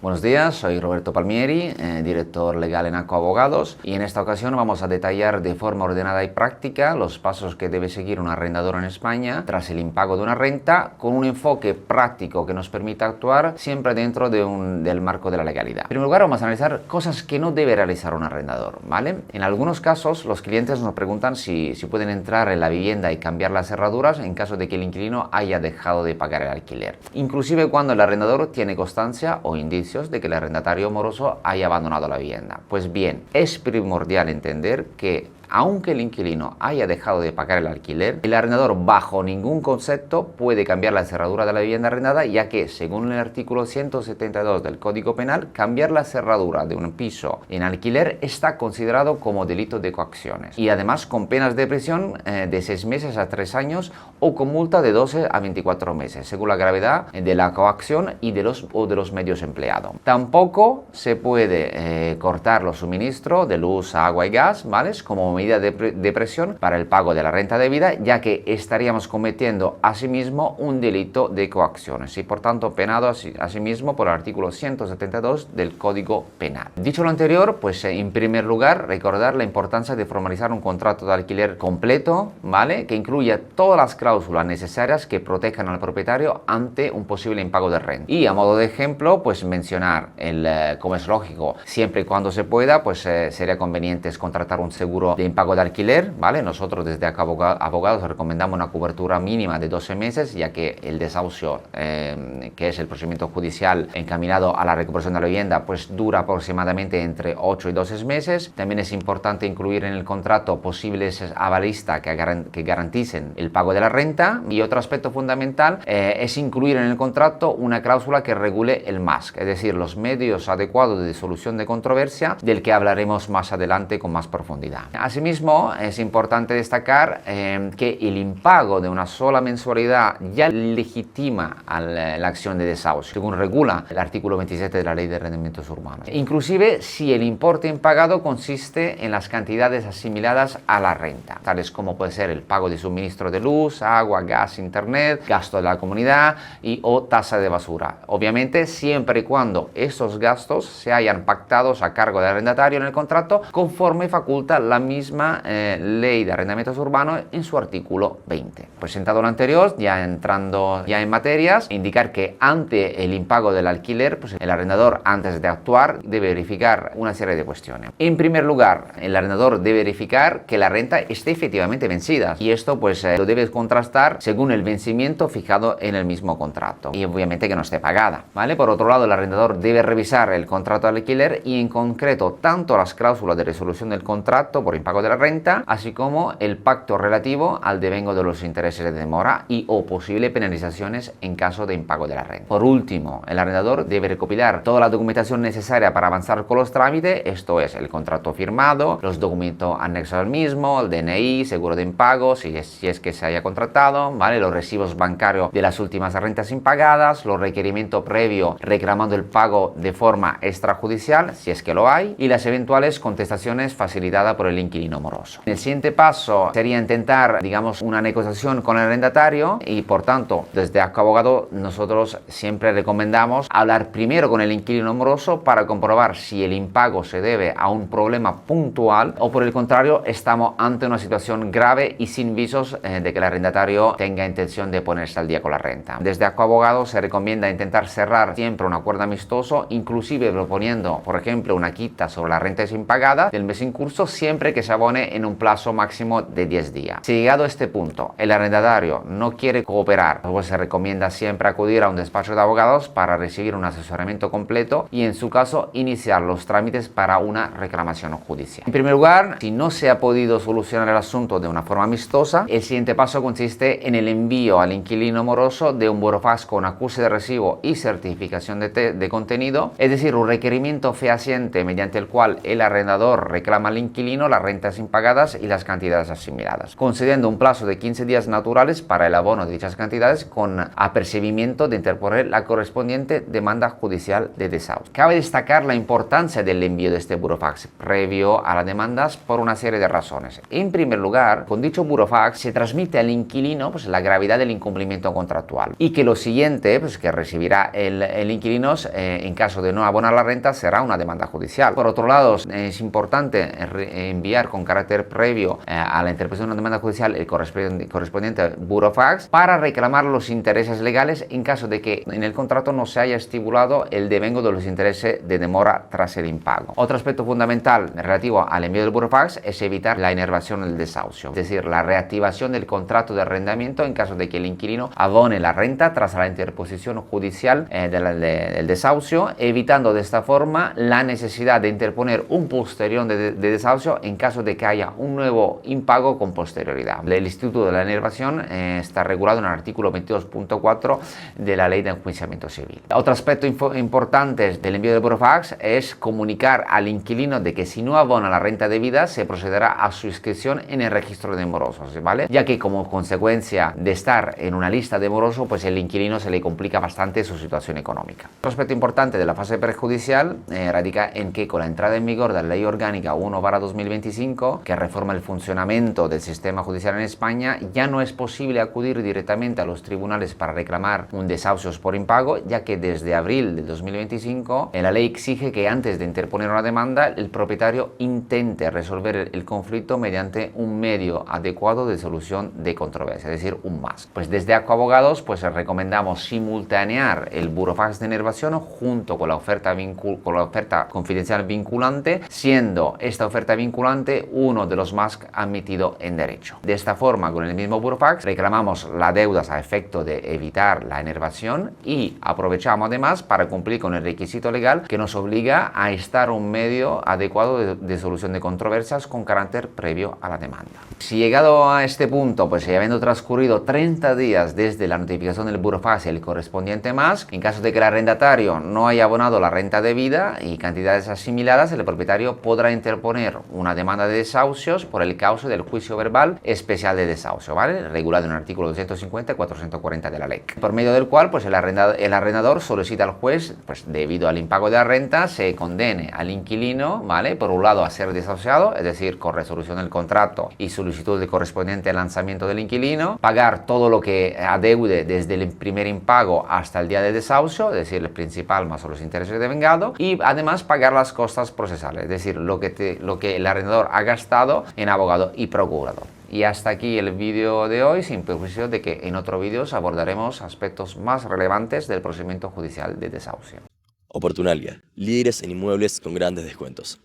Buenos días, soy Roberto Palmieri, director legal en ACO Abogados, y en esta ocasión vamos a detallar de forma ordenada y práctica los pasos que debe seguir un arrendador en España tras el impago de una renta, con un enfoque práctico que nos permita actuar siempre dentro del marco de la legalidad. En primer lugar, vamos a analizar cosas que no debe realizar un arrendador, ¿vale? En algunos casos, los clientes nos preguntan si pueden entrar en la vivienda y cambiar las cerraduras en caso de que el inquilino haya dejado de pagar el alquiler, inclusive cuando el arrendador tiene constancia o indicios de que el arrendatario moroso haya abandonado la vivienda. Pues bien, es primordial entender que aunque el inquilino haya dejado de pagar el alquiler, el arrendador bajo ningún concepto puede cambiar la cerradura de la vivienda arrendada, ya que según el artículo 172 del Código Penal, cambiar la cerradura de un piso en alquiler está considerado como delito de coacciones, y además con penas de prisión de 6 meses a 3 años o con multa de 12 a 24 meses, según la gravedad de la coacción y de los medios empleados. Tampoco se puede cortar los suministros de luz, agua y gas, ¿vale? Como medida de presión para el pago de la renta debida, ya que estaríamos cometiendo asimismo un delito de coacciones y por tanto penado asimismo por el artículo 172 del Código Penal. Dicho lo anterior, pues en primer lugar recordar la importancia de formalizar un contrato de alquiler completo, ¿vale? Que incluya todas las cláusulas necesarias que protejan al propietario ante un posible impago de renta. Y a modo de ejemplo, pues mencionar como es lógico, siempre y cuando se pueda, pues sería conveniente contratar un seguro de impago de alquiler, ¿vale? Nosotros desde acá Abogados recomendamos una cobertura mínima de 12 meses, ya que el desahucio, que es el procedimiento judicial encaminado a la recuperación de la vivienda, pues dura aproximadamente entre 8 y 12 meses. También es importante incluir en el contrato posibles avalistas que garanticen el pago de la renta, y otro aspecto fundamental es incluir en el contrato una cláusula que regule el MASC, es decir, los medios adecuados de solución de controversia, del que hablaremos más adelante con más profundidad. Asimismo, es importante destacar que el impago de una sola mensualidad ya legitima la acción de desahucio, según regula el artículo 27 de la Ley de Arrendamientos Urbanos. Inclusive si el importe impagado consiste en las cantidades asimiladas a la renta, tales como puede ser el pago de suministro de luz, agua, gas, internet, gasto de la comunidad o tasa de basura. Obviamente, siempre y cuando estos gastos se hayan pactados a cargo del arrendatario en el contrato, conforme faculta la misma Ley de Arrendamientos Urbanos en su artículo 20. Presentado lo anterior, ya entrando en materias, indicar que ante el impago del alquiler, pues el arrendador, antes de actuar, debe verificar una serie de cuestiones. En primer lugar, el arrendador debe verificar que la renta esté efectivamente vencida, y esto pues lo debe contrastar según el vencimiento fijado en el mismo contrato, y obviamente que no esté pagada, ¿vale? Por otro lado, el arrendador debe revisar el contrato de alquiler y en concreto tanto las cláusulas de resolución del contrato por impago de la renta, así como el pacto relativo al devengo de los intereses de demora o posibles penalizaciones en caso de impago de la renta. Por último, el arrendador debe recopilar toda la documentación necesaria para avanzar con los trámites, esto es el contrato firmado, los documentos anexos al mismo, el DNI, seguro de impago, si es que se haya contratado, ¿vale? Los recibos bancarios de las últimas rentas impagadas, los requerimientos previos reclamando el pago de forma extrajudicial, si es que lo hay, y las eventuales contestaciones facilitadas por el inquilino moroso. El siguiente paso sería intentar, digamos, una negociación con el arrendatario, y por tanto, desde ACO Abogado nosotros siempre recomendamos hablar primero con el inquilino moroso para comprobar si el impago se debe a un problema puntual o por el contrario estamos ante una situación grave y sin visos de que el arrendatario tenga intención de ponerse al día con la renta. Desde ACO Abogado se recomienda intentar cerrar siempre un acuerdo amistoso, inclusive proponiendo, por ejemplo, una quita sobre la renta impagada del mes en curso, siempre que se abone en un plazo máximo de 10 días. Si llegado a este punto el arrendatario no quiere cooperar, pues se recomienda siempre acudir a un despacho de abogados para recibir un asesoramiento completo y en su caso iniciar los trámites para una reclamación judicial. En primer lugar, si no se ha podido solucionar el asunto de una forma amistosa, el siguiente paso consiste en el envío al inquilino moroso de un burofax con acuse de recibo y certificación de contenido, es decir, un requerimiento fehaciente mediante el cual el arrendador reclama al inquilino la renta rentas impagadas y las cantidades asimiladas, concediendo un plazo de 15 días naturales para el abono de dichas cantidades con apercibimiento de interponer la correspondiente demanda judicial de desahucio. Cabe destacar la importancia del envío de este burofax previo a las demandas por una serie de razones. En primer lugar, con dicho burofax se transmite al inquilino pues, la gravedad del incumplimiento contractual y que lo siguiente pues, que recibirá el inquilino en caso de no abonar la renta será una demanda judicial. Por otro lado, es importante enviar con carácter previo a la interpretación de una demanda judicial el correspondiente burofax para reclamar los intereses legales en caso de que en el contrato no se haya estipulado el devengo de los intereses de demora tras el impago. Otro aspecto fundamental relativo al envío del burofax es evitar la inervación del desahucio, es decir, la reactivación del contrato de arrendamiento en caso de que el inquilino abone la renta tras la interposición judicial del desahucio, evitando de esta forma la necesidad de interponer un posterior de desahucio en caso de que haya un nuevo impago con posterioridad. El instituto de la inervación está regulado en el artículo 22.4 de la Ley de Enjuiciamiento Civil. Otro aspecto importante del envío del burofax es comunicar al inquilino de que si no abona la renta debida se procederá a su inscripción en el registro de morosos, ¿vale? Ya que como consecuencia de estar en una lista de morosos, pues el inquilino se le complica bastante su situación económica. Otro aspecto importante de la fase prejudicial radica en que con la entrada en vigor de la Ley Orgánica 1/2025, que reforma el funcionamiento del sistema judicial en España, ya no es posible acudir directamente a los tribunales para reclamar un desahucio por impago, ya que desde abril del 2025 la ley exige que antes de interponer una demanda el propietario intente resolver el conflicto mediante un medio adecuado de solución de controversia, es decir, un MAS. Pues desde Acobogados pues recomendamos simultanear el burofax de inervación junto con la oferta confidencial vinculante, siendo esta oferta vinculante uno de los más admitido en derecho. De esta forma, con el mismo burofax reclamamos las deudas a efecto de evitar la inervación y aprovechamos además para cumplir con el requisito legal que nos obliga a estar un medio adecuado de solución de controversias con carácter previo a la demanda. Si llegado a este punto, pues habiendo transcurrido 30 días desde la notificación del burofax y el correspondiente MAS, en caso de que el arrendatario no haya abonado la renta debida y cantidades asimiladas, el propietario podrá interponer una demanda de desahucios por el cauce del juicio verbal especial de desahucio, ¿vale? Regulado en el artículo 250 y 440 de la ley, por medio del cual pues el arrendador solicita al juez, pues debido al impago de la renta, se condene al inquilino, ¿vale? Por un lado a ser desahuciado, es decir, con resolución del contrato y solicitud de correspondiente lanzamiento del inquilino, pagar todo lo que adeude desde el primer impago hasta el día de desahucio, es decir, el principal más los intereses devengado, y además pagar las costas procesales, es decir, lo que el arrendador ha gastado en abogado y procurador. Y hasta aquí el vídeo de hoy, sin perjuicio de que en otros vídeos abordaremos aspectos más relevantes del procedimiento judicial de desahucio. Oportunalia, líderes en inmuebles con grandes descuentos.